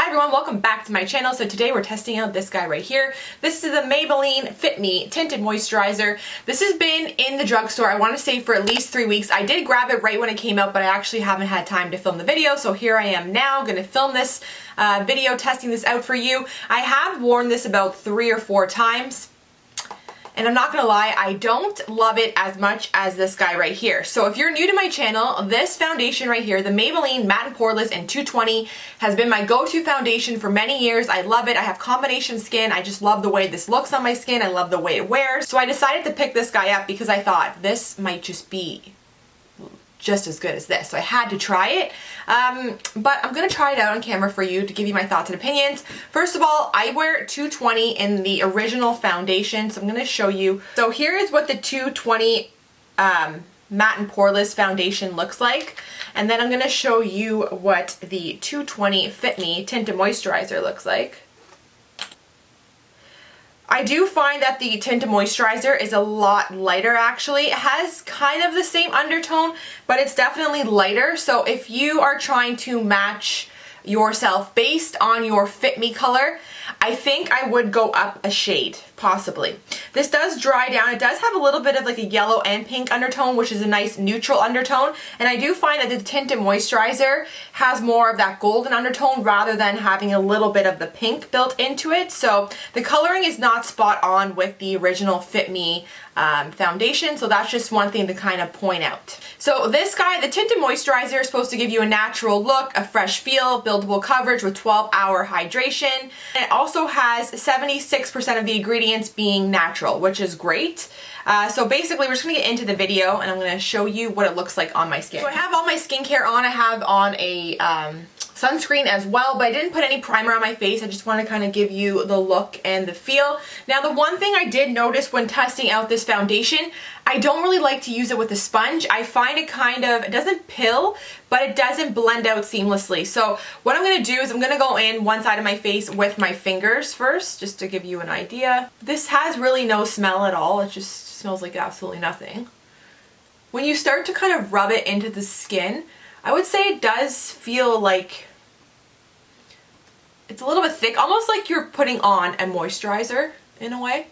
everyone, welcome back to my channel. So today we're testing out this guy right here. This is the Maybelline Fit Me Tinted Moisturizer. This has been in the drugstore, I want to say, for at least 3 weeks. I did grab it right when it came out, but I actually haven't had time to film the video. So here I am now, going to film this video testing this out for you. I have worn this about 3 or 4 times. And I'm not gonna lie, I don't love it as much as this guy right here. So if you're new to my channel, this foundation right here, the Maybelline Matte and Poreless in 220, has been my go-to foundation for many years. I love it. I have combination skin. I just love the way this looks on my skin. I love the way it wears. So I decided to pick this guy up because I thought this might just be just as good as this. So I had to try it, but I'm gonna try it out on camera for you to give you my thoughts and opinions. First of all, I wear 220 in the original foundation, so I'm gonna show you. So here is what the 220 Matte and Poreless foundation looks like, and then I'm gonna show you what the 220 Fit Me Tinted Moisturizer looks like. I do find that the Tinted Moisturizer is a lot lighter actually. It has kind of the same undertone, but it's definitely lighter. So if you are trying to match yourself based on your Fit Me color, I think I would go up a shade, possibly. This does dry down. It does have a little bit of like a yellow and pink undertone, which is a nice neutral undertone. And I do find that the Tinted Moisturizer has more of that golden undertone rather than having a little bit of the pink built into it. So the coloring is not spot on with the original Fit Me foundation, so that's just one thing to kind of point out. So this guy, the Tinted Moisturizer, is supposed to give you a natural look, a fresh feel, buildable coverage with 12-hour hydration. And it also has 76% of the ingredients being natural, which is great. So basically we're just going to get into the video and I'm going to show you what it looks like on my skin. So I have all my skincare on. I have on a sunscreen as well, but I didn't put any primer on my face. I just want to kind of give you the look and the feel. Now the one thing I did notice when testing out this foundation, I don't really like to use it with a sponge. I find it kind of, it doesn't pill, but it doesn't blend out seamlessly. So what I'm going to do is I'm going to go in one side of my face with my fingers first, just to give you an idea. This has really no smell at all. It just smells like absolutely nothing. When you start to kind of rub it into the skin, I would say it does feel like it's a little bit thick, almost like you're putting on a moisturizer in a way.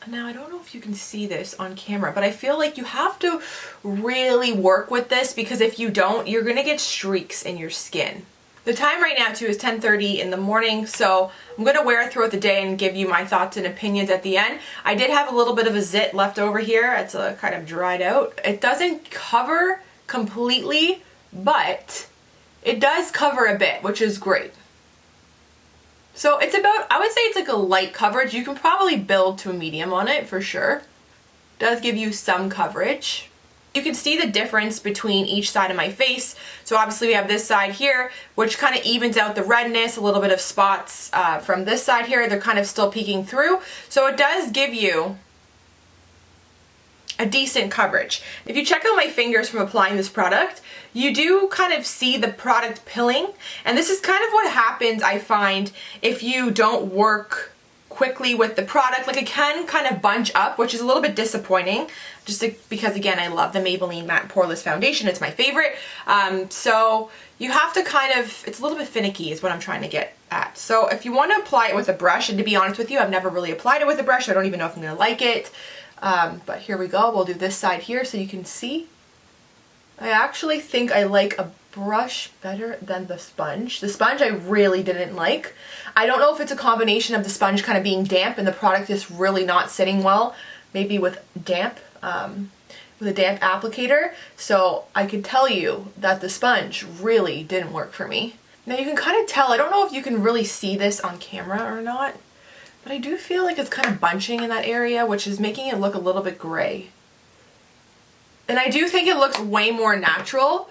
Now I don't know if you can see this on camera, but I feel like you have to really work with this because if you don't, you're gonna get streaks in your skin. The time right now too is 10:30 in the morning, so I'm gonna wear it throughout the day and give you my thoughts and opinions at the end. I did have a little bit of a zit left over here. It's kind of dried out. It doesn't cover completely, but it does cover a bit, which is great. So it's about, I would say it's like a light coverage. You can probably build to a medium on it for sure. It does give you some coverage. You can see the difference between each side of my face. So obviously we have this side here, which kind of evens out the redness, a little bit of spots from this side here. They're kind of still peeking through. So it does give you a decent coverage. If you check out my fingers from applying this product, you do kind of see the product pilling, and this is kind of what happens, I find, if you don't work quickly with the product. Like, it can kind of bunch up, which is a little bit disappointing, just because again I love the Maybelline Matte and Poreless foundation. It's my favorite. So you have to kind of, it's a little bit finicky is what I'm trying to get at. So if you want to apply it with a brush, and to be honest with you, I've never really applied it with a brush, so I don't even know if I'm going to like it. But here we go. We'll do this side here so you can see. I actually think I like a brush better than the sponge. The sponge I really didn't like. I don't know if it's a combination of the sponge kind of being damp and the product just really not sitting well, maybe with damp, with a damp applicator. So I could tell you that the sponge really didn't work for me. Now you can kind of tell, I don't know if you can really see this on camera or not, but I do feel like it's kind of bunching in that area, which is making it look a little bit gray. And I do think it looks way more natural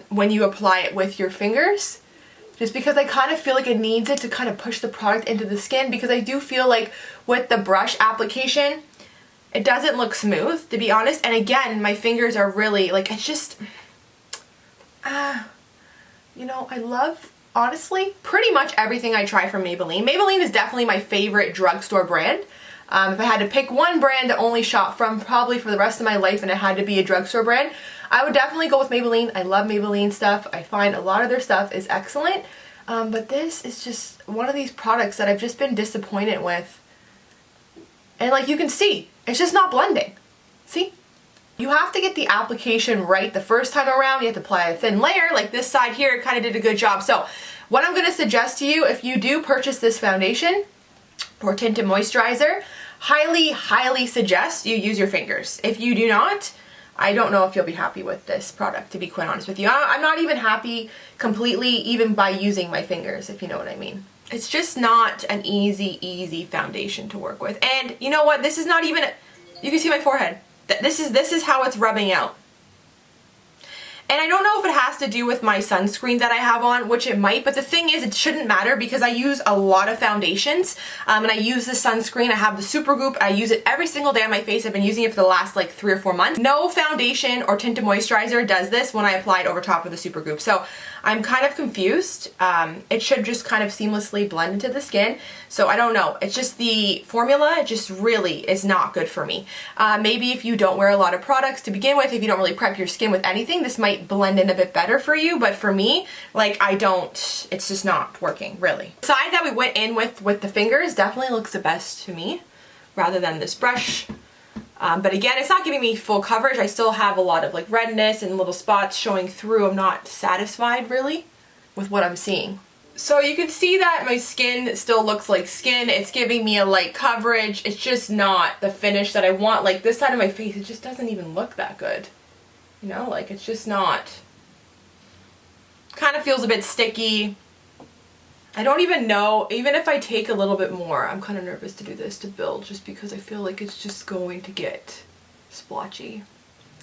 when you apply it with your fingers, just because I kind of feel like it needs it to kind of push the product into the skin, because I do feel like with the brush application, it doesn't look smooth, to be honest. And again, my fingers are really, like, it's just, you know, I love, honestly, pretty much everything I try from Maybelline. Maybelline is definitely my favorite drugstore brand. If I had to pick one brand to only shop from probably for the rest of my life and it had to be a drugstore brand, I would definitely go with Maybelline. I love Maybelline stuff. I find a lot of their stuff is excellent. But this is just one of these products that I've just been disappointed with. And like you can see, it's just not blending. See? You have to get the application right the first time around. You have to apply a thin layer. Like this side here kind of did a good job. So what I'm going to suggest to you, if you do purchase this foundation or tinted moisturizer, highly suggest you use your fingers. If you do not, I don't know if you'll be happy with this product, to be quite honest with you. I'm not even happy completely even by using my fingers, if you know what I mean. It's just not an easy foundation to work with. And you know what? This is not even, you can see my forehead. This is how it's rubbing out. And I don't know if it has to do with my sunscreen that I have on, which it might, but the thing is it shouldn't matter because I use a lot of foundations and I use the sunscreen. I have the Supergoop. I use it every single day on my face. I've been using it for the last like 3 or 4 months. No foundation or tinted moisturizer does this when I apply it over top of the Supergoop. So I'm kind of confused. It should just kind of seamlessly blend into the skin. So I don't know. It's just the formula just really is not good for me. Maybe if you don't wear a lot of products to begin with, if you don't really prep your skin with anything, this might blend in a bit better for you. But for me, like it's just not working really. The side that we went in with the fingers definitely looks the best to me rather than this brush. But again, it's not giving me full coverage. I still have a lot of like redness and little spots showing through. I'm not satisfied really with what I'm seeing. So you can see that my skin still looks like skin. It's giving me a light coverage. It's just not the finish that I want. Like this side of my face, it just doesn't even look that good. You know, like it's just not, kind of feels a bit sticky. I don't even know, even if I take a little bit more, I'm kind of nervous to do this to build just because I feel like it's just going to get splotchy.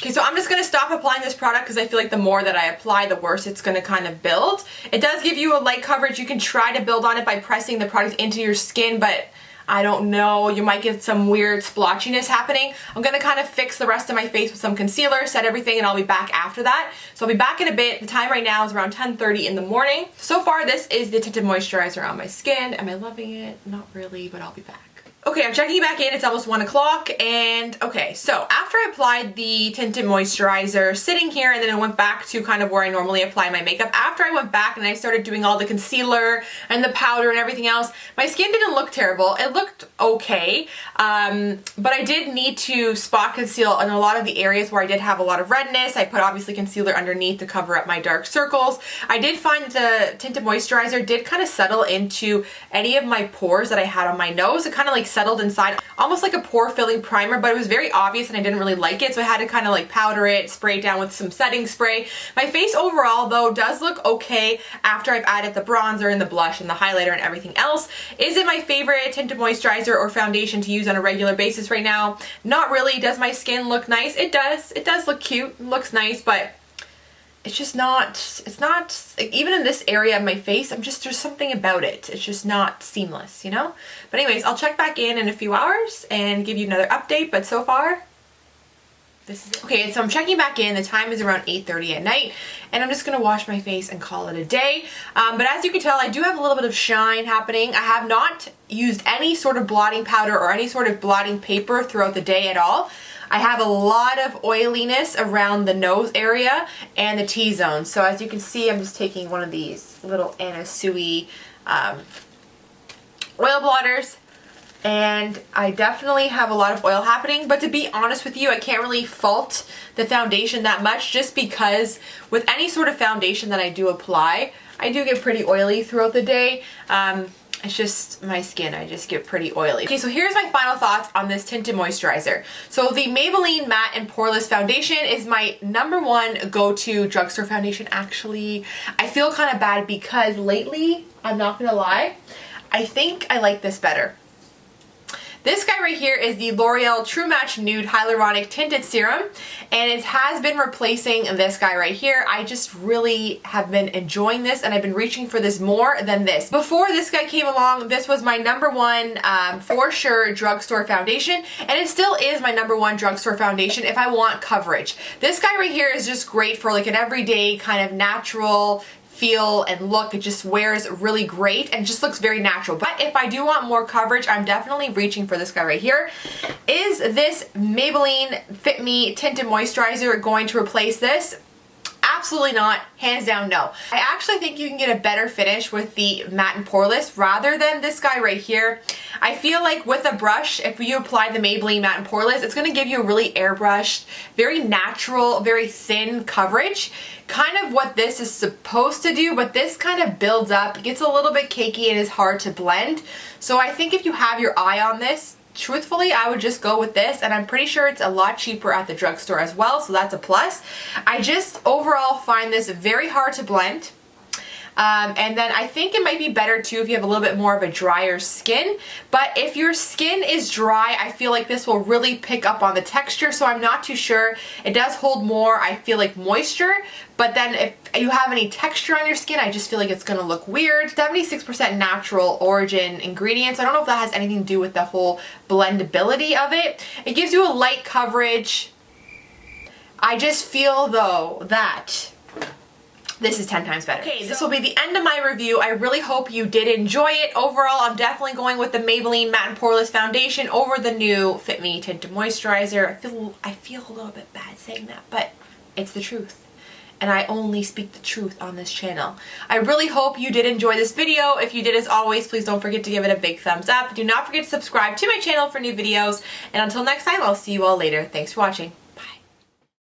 Okay, so I'm just going to stop applying this product because I feel like the more that I apply, the worse it's going to kind of build. It does give you a light coverage. You can try to build on it by pressing the product into your skin, but I don't know, you might get some weird splotchiness happening. I'm going to kind of fix the rest of my face with some concealer, set everything, and I'll be back after that. So I'll be back in a bit. The time right now is around 10:30 in the morning. So far, this is the tinted moisturizer on my skin. Am I loving it? Not really, but I'll be back. Okay, I'm checking back in. It's almost 1 o'clock, and okay, so after I applied the tinted moisturizer, sitting here, and then I went back to kind of where I normally apply my makeup. After I went back and I started doing all the concealer and the powder and everything else, my skin didn't look terrible. It looked okay, but I did need to spot conceal in a lot of the areas where I did have a lot of redness. I put obviously concealer underneath to cover up my dark circles. I did find that the tinted moisturizer did kind of settle into any of my pores that I had on my nose. It kind of like settled inside, almost like a pore filling primer, but it was very obvious and I didn't really like it, so I had to kind of like powder it, spray it down with some setting spray. My face overall though does look okay after I've added the bronzer and the blush and the highlighter and everything else. Is it my favorite tinted moisturizer or foundation to use on a regular basis right now? Not really. Does my skin look nice? It does. It does look cute. It looks nice, but it's just not, it's not, like, even in this area of my face, there's something about it. It's just not seamless, you know? But anyways, I'll check back in a few hours and give you another update, but so far, this is it. Okay, so I'm checking back in. The time is around 8:30 at night, and I'm just gonna wash my face and call it a day. But as you can tell, I do have a little bit of shine happening. I have not used any sort of blotting powder or any sort of blotting paper throughout the day at all. I have a lot of oiliness around the nose area and the T-zone. So as you can see, I'm just taking one of these little Anna Sui oil blotters, and I definitely have a lot of oil happening. But to be honest with you, I can't really fault the foundation that much, just because with any sort of foundation that I do apply, I do get pretty oily throughout the day. It's just my skin, I just get pretty oily. Okay, so here's my final thoughts on this tinted moisturizer. So the Maybelline Matte and Poreless Foundation is my #1 go-to drugstore foundation. Actually, I feel kind of bad because lately, I'm not gonna lie, I think I like this better. This guy right here is the L'Oreal True Match Nude Hyaluronic Tinted Serum, and it has been replacing this guy right here. I just really have been enjoying this, and I've been reaching for this more than this. Before this guy came along, this was my #1 for sure drugstore foundation, and it still is my #1 drugstore foundation if I want coverage. This guy right here is just great for like an everyday kind of natural feel and look. It just wears really great and just looks very natural. But if I do want more coverage, I'm definitely reaching for this guy right here. Is this Maybelline Fit Me Tinted Moisturizer going to replace this? Absolutely not. Hands down, no. I actually think you can get a better finish with the matte and poreless rather than this guy right here. I feel like with a brush, if you apply the Maybelline matte and poreless, it's going to give you a really airbrushed, very natural, very thin coverage. Kind of what this is supposed to do, but this kind of builds up, gets a little bit cakey, and is hard to blend. So I think if you have your eye on this, truthfully, I would just go with this, and I'm pretty sure it's a lot cheaper at the drugstore as well, so that's a plus. I just overall find this very hard to blend. And then I think it might be better too if you have a little bit more of a drier skin. But if your skin is dry, I feel like this will really pick up on the texture, so I'm not too sure. It does hold more, I feel like, moisture, but then if you have any texture on your skin, I just feel like it's gonna look weird. 76% natural origin ingredients. I don't know if that has anything to do with the whole blendability of it. It gives you a light coverage. I just feel though that this is 10 times better. Okay, this will be the end of my review. I really hope you did enjoy it. Overall, I'm definitely going with the Maybelline Matte and Poreless Foundation over the new Fit Me Tinted Moisturizer. I feel a little bit bad saying that, but it's the truth. And I only speak the truth on this channel. I really hope you did enjoy this video. If you did, as always, please don't forget to give it a big thumbs up. Do not forget to subscribe to my channel for new videos. And until next time, I'll see you all later. Thanks for watching.